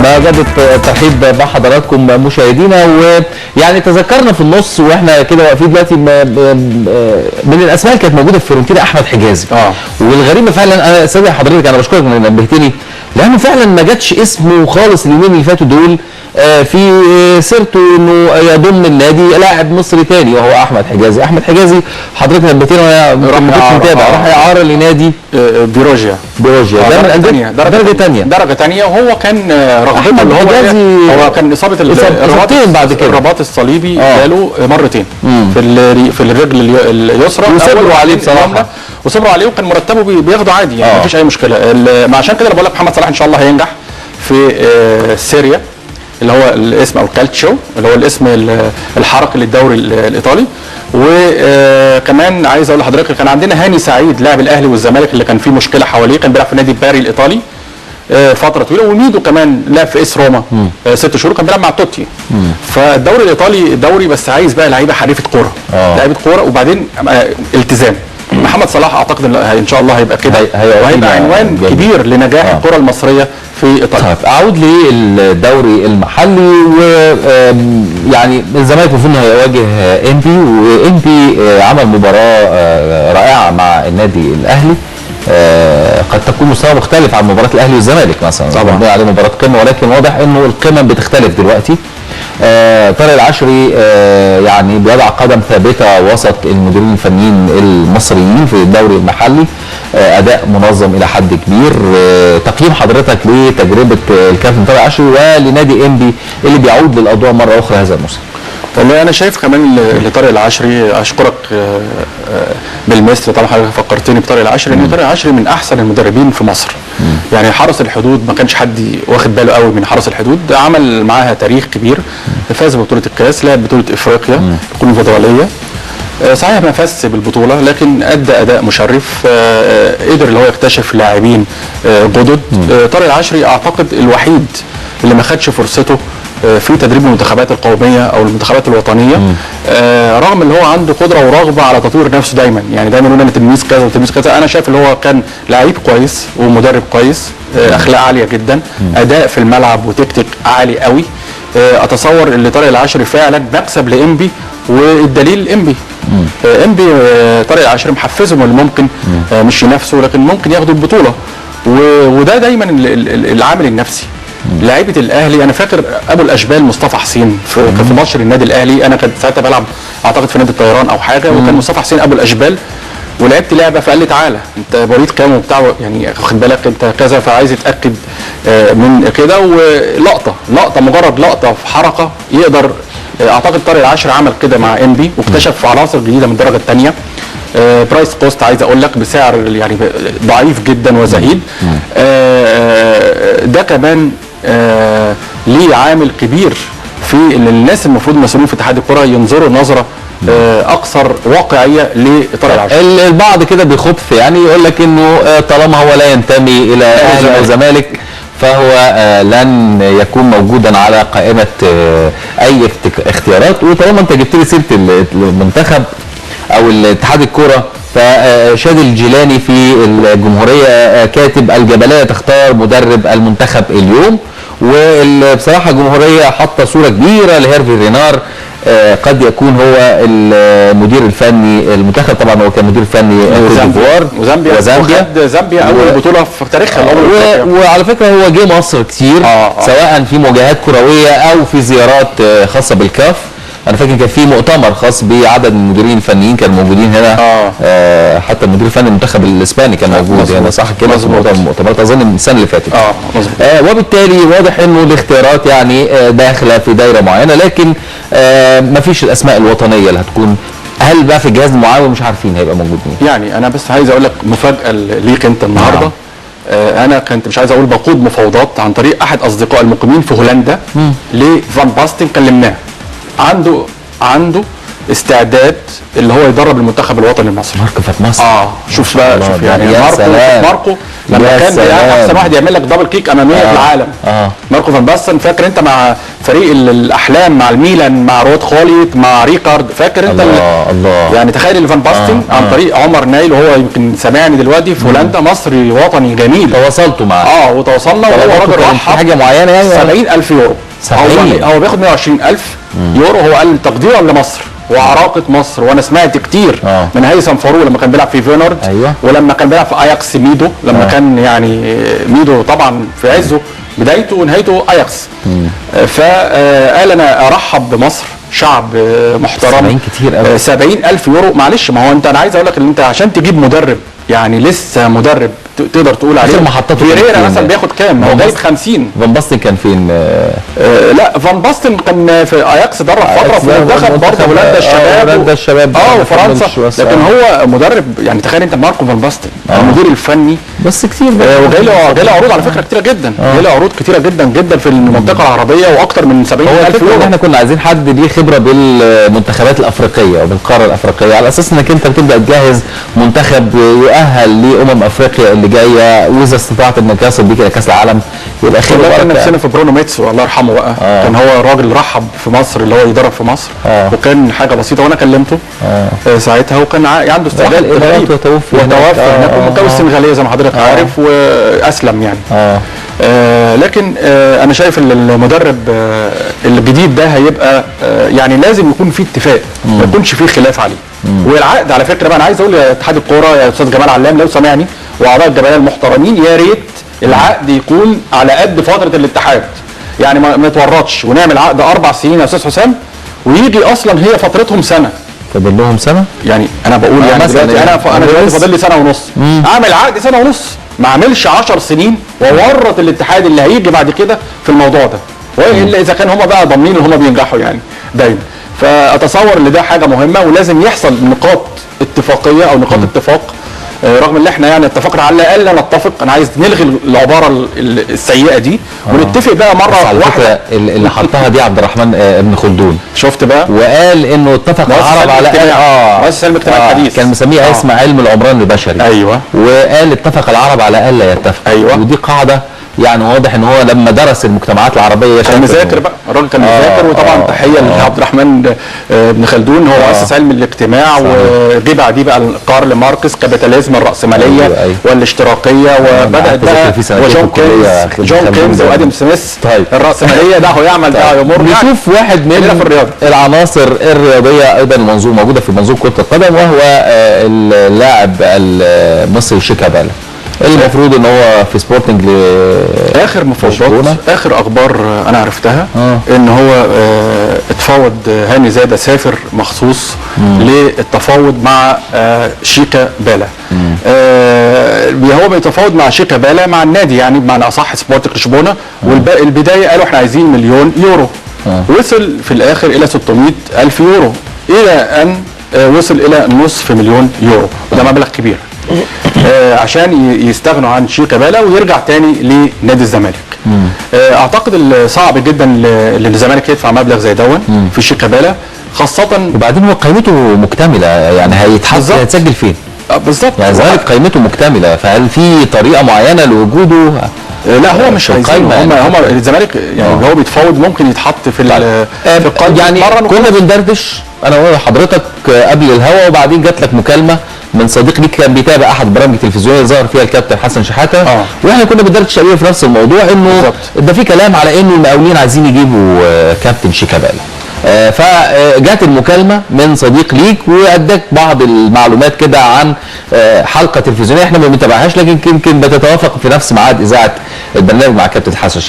مجدد الترحيب بحضراتكم مشاهدينا. ويعني تذكرنا في النص واحنا كده واقفين دلوقتي من الاسماء اللي كانت موجوده في فيورنتينا احمد حجازي. والغريبه فعلا انا استاذ حضرتك انا بشكرك انك نبهتني، لانه فعلا ما جاتش اسمه خالص اليومين اللي فاتوا دول في سيرته انه يضم النادي لاعب مصري تاني وهو احمد حجازي. احمد حجازي حضرتك نبهتنا وانا ما كنتش متابع، راح اعاره لنادي بيروجيا درجه ثانيه وهو كان رغبته اللي هو كان اصابه الرباط الصليبي جاله مرتين في الرجل اليسرى وصبروا عليه بصراحه وصبروا عليه وكان مرتبه بياخده عادي يعني مفيش اي مشكله. عشان كده انا بقول لك محمد صلاح ان شاء الله هينجح في سيريا اللي هو الاسم او الكالتشيو اللي هو الاسم الحركي للدوري الايطالي. وكمان عايز اقول لحضرتك كان عندنا هاني سعيد لاعب الاهلي والزمالك اللي كان فيه مشكله حواليه، كان بيلعب في نادي باري الايطالي فتره طويله، وميدو كمان لعب في اس روما 6 شهور كان بيلعب مع توتي. فالدوري الايطالي دوري بس عايز بقى لعيبه حريفه كوره لعيبه كوره وبعدين التزام. محمد صلاح اعتقد ان شاء الله هيبقى كده وهيبقى عنوان كبير لنجاح الكره المصريه في ايطاليا. اعود للدوري المحلي، ويعني الزمالك المفروض انه هيواجه انبي، وانبي عمل مباراه رائعه مع النادي الاهلي. قد تكون مستوى مختلف عن مباراه الاهلي والزمالك مثلا طبعا عليه مباراه قمه، ولكن واضح انه القمم بتختلف دلوقتي. طارق العشري يعني بيضع قدم ثابته وسط المديرين الفنيين المصريين في الدوري المحلي، اداء منظم الى حد كبير. تقييم حضرتك لتجربه الكابتن طارق العشري ولنادي انبي اللي بيعود للاضواء مره اخرى هذا الموسم؟ والله انا شايف كمان لطارق العشري، اشكرك بالمثل طبعا حضرتك فكرتني بطارق العشري، ان طارق العشري من احسن المدربين في مصر. يعني حرس الحدود ما كانش حد واخد باله قوي من حرس الحدود، عمل معاها تاريخ كبير، فاز ببطوله الكاس، لعب بطوله افريقيا الكونفدراليه. صحيح ما فازش بالبطوله لكن ادى اداء مشرف، قدر اللي هو يكتشف لاعبين جدد. طارق العشري اعتقد الوحيد اللي ما خدش فرصته في تدريب المنتخبات القوميه او المنتخبات الوطنيه، رغم ان هو عنده قدره ورغبه على تطوير نفسه دايما. يعني دايما يقول انا تلميذ كذا وتلميذ كذا. انا شايف ان هو كان لعيب كويس ومدرب كويس، اخلاق عاليه جدا، اداء في الملعب وتكتيك عالي قوي. اتصور ان طارق العشري فعلا مكسب لانبي، والدليل انبي طارق العشري محفزهم اللي ممكن مش ينافسوا لكن ممكن ياخدوا البطوله. وده دايما العامل النفسي. لعيبه الاهلي انا فاكر ابو الاشبال مصطفى حسين في ماتش النادي الاهلي، انا كنت ساعتها بلعب اعتقد في نادي الطيران او حاجه، وكان مصطفى حسين ابو الاشبال ولعبت لعبه فقال لي تعالى انت بريد كام وبتاع، يعني واخد بالك انت كذا، فعايز يتاكد من كده. ولقطه مجرد لقطه في حركه يقدر. اعتقد طارق العشري عمل كده مع انبي واكتشف عناصر جديده من الدرجه الثانيه. برايس كوست عايز اقول لك بسعر يعني ضعيف جدا وزهيد. ده كمان ليه عامل كبير في ان الناس المفروض مسؤولين في اتحاد الكره ينظروا نظره اكثر واقعيه لطارق العشري. البعض كده بيخطف يعني يقول لك انه طالما هو لا ينتمي الى اهلي او زمالك فهو لن يكون موجودا على قائمه اي اختيارات. وطالما انت جبت لي سيره المنتخب او الاتحاد الكره، فشادي الجيلاني في الجمهوريه كاتب الجبليه تختار مدرب المنتخب اليوم. وبصراحه الجمهوريه حاطه صوره كبيره لهيرفي رينار، قد يكون هو المدير الفني المنتخب. طبعا هو كان مدير فني وزامبيا اول بطوله في تاريخها. وعلى فكره هو جه مصر كتير سواء في مواجهات كرويه او في زيارات خاصه بالكاف. انا فاكر كان في مؤتمر خاص بعدد من المديرين الفنيين كانوا موجودين هنا. حتى المدير الفني المنتخب الاسباني كان موجود هنا، صح كده؟ مؤتمرات اظن من السنه اللي فاتت. وبالتالي واضح انه الاختيارات يعني داخله في دايره معينه، لكن مفيش الاسماء الوطنيه اللي هتكون. هل بقى في الجهاز المعاون مش عارفين هيبقى موجود مين؟ يعني انا بس عايز اقول لك مفاجاه ليك انت النهارده. انا كنت مش عايز اقول بقود مفاوضات عن طريق احد اصدقاء المقيمين في هولندا لفان باستن. كلمناه، عنده استعداد اللي هو يدرب المنتخب الوطني المصري. ماركو فات مصر. شوف بقى، شوف يعني ماركو لما كان احسن واحد يعمل لك دبل كيك اماميه في العالم. ماركو فان باستن، فاكر انت مع فريق الاحلام مع الميلان مع رود خوليت مع ريكارد، فاكر انت الله. يعني تخيل اللي فان باستن عن طريق عمر نايل، وهو يمكن سامعني دلوقتي في هولندا، مصري وطني جميل. تواصلتوا معاه؟ وتواصلنا، وهو راجل رحب حاجه معينه يعني 70,000 يورو. هو بياخد 120,000 يورو. هو قال تقديرا لمصر وعراقه مصر. وانا سمعت كتير من هيثم فاروق لما كان بيلعب في فينورد. أيوة. ولما كان بيلعب في اياكس ميدو، لما كان يعني ميدو طبعا في عزه، بدايته ونهايته اياكس. فقال انا ارحب بمصر، شعب محترم. 70 كتير قوي. 70,000 يورو. معلش، ما هو انت، انا عايز اقول لك ان انت عشان تجيب مدرب يعني لسه مدرب تقدر تقول عليه. فيريرا مثلا بياخد كام؟ هو جايب 50. فان باستن كان فين؟ لا، فان باستن كان في اياكس، درب فتره في منتخب برضه هولندا الشباب. وفرنسا. لكن هو مدرب يعني، تخيل انت ماركو فان باستن المدير الفني بس كتير. وجاي له عروض على فكره كتيره جدا. جاي له عروض كتيره جدا جدا في المنطقه العربيه، واكتر من 70,000 يورو. احنا كنا عايزين حد ليه خبره بالمنتخبات الافريقيه وبالقاره الافريقيه، على اساس انك انت بتبدا تجهز منتخب يؤهل افريقيا اللي جايه، واذا استطعت انك تصل بيك الى كاس العالم يبقى خير. كان نفسنا في برونو ميتسو، الله يرحمه بقى. كان هو راجل رحب في مصر، اللي هو يدرب في مصر. وكان حاجه بسيطه، وانا كلمته ساعتها، وكان عنده استعداد غريب. وتوفى هناك، ومتجوز سنغاليه زي ما حضرتك عارف، واسلم يعني. لكن انا شايف ان المدرب الجديد ده هيبقى يعني لازم يكون فيه اتفاق، ما يكونش فيه خلاف عليه. والعقد على فكره بقى، انا عايز اقول لاتحاد الكوره يا استاذ جمال علام لو سامعني، واعضاء الجمعيه المحترمين، يا ريت العقد يكون على قد فتره الاتحاد، يعني ما نتورطش ونعمل عقد 4 سنين يا استاذ حسام، ويجي اصلا هي فترتهم سنه. فاضل لهم سنه؟ يعني انا بقول يعني دلوقتي انا دلوقتي فاضل لي سنه ونص، اعمل عقد سنه ونص، ما اعملش 10 سنين وورط الاتحاد اللي هيجي بعد كده في الموضوع ده، والا اذا كان هم بقى ضامنين ان هم بينجحوا يعني دايما. فاتصور ان ده حاجه مهمه، ولازم يحصل نقاط اتفاقيه او نقاط اتفاق، رغم ان احنا يعني اتفقنا على الاقل نتفق. انا عايز نلغي العباره السيئه دي ونتفق بقى مره واحده. اللي حطها دي عبد الرحمن ابن خلدون، شفت بقى، وقال انه اتفق العرب على مؤسس علم الاجتماع الحديث، كان مسميها اسم علم العمران البشري. ايوه. وقال اتفق العرب على الا يتفق. ايوه. ودي قاعده يعني واضح ان هو لما درس المجتمعات العربيه كان مذاكر بقى، الراجل كان مذاكر. وطبعا تحيه لعبد الرحمن ابن خلدون، هو مؤسس علم الاجتماع، وجه بعديه بقى كارل ماركس، كابيتاليزم، الراسماليه والاشتراكيه، وبدات بقى جون كينز وادم سميث. الراسماليه ده هو يعمل ده يمر. نشوف واحد من العناصر الرياضيه ايضا موجوده في منظومه كره القدم، وهو اللاعب المصري شيكابالا. المفروض ان هو في سبورتنج اخر مفاوضات، اخر اخبار انا عرفتها ان هو اتفاوض هاني زاده، سافر مخصوص للتفاوض مع شيكابالا. هو بيتفاوض مع شيكابالا مع النادي، يعني بمعنى اصح سبورتنج لشبونه. والبدايه قالوا احنا عايزين 1,000,000 يورو. وصل في الاخر الى 600,000 يورو، الى ان وصل الى نصف مليون يورو، وده مبلغ كبير عشان يستغنوا عن شيكابالا ويرجع تاني لنادي الزمالك. اعتقد صعب جدا للزمالك يدفع مبلغ زي دون في شيكابالا، خاصه وبعدين هو قيمته مكتمله، يعني هيتسجل فين؟ بالظبط، يعني الزمالك قيمته مكتمله، فهل في طريقه معينه لوجوده؟ لا، هو مش عايزين هم الزمالك يعني هو بيتفاوض، ممكن يتحط في القائمه. يعني كنا بندردش انا وحضرتك قبل الهوا، وبعدين جات لك مكالمه من صديق ليك كان بيتابع احد البرامج التلفزيونيه ظهر فيها الكابتن حسن شحاته، واحنا كنا بندردش تقريبا في نفس الموضوع، انه ده في كلام على انه المقاولين عايزين يجيبوا كابتن شيكابالا. فجات المكالمه من صديق ليك واداك بعض المعلومات كده عن حلقه تلفزيونيه احنا ما بنتابعهاش، لكن يمكن بتتوافق في نفس ميعاد اذاعه البرنامج مع كابتن حسن شحاته.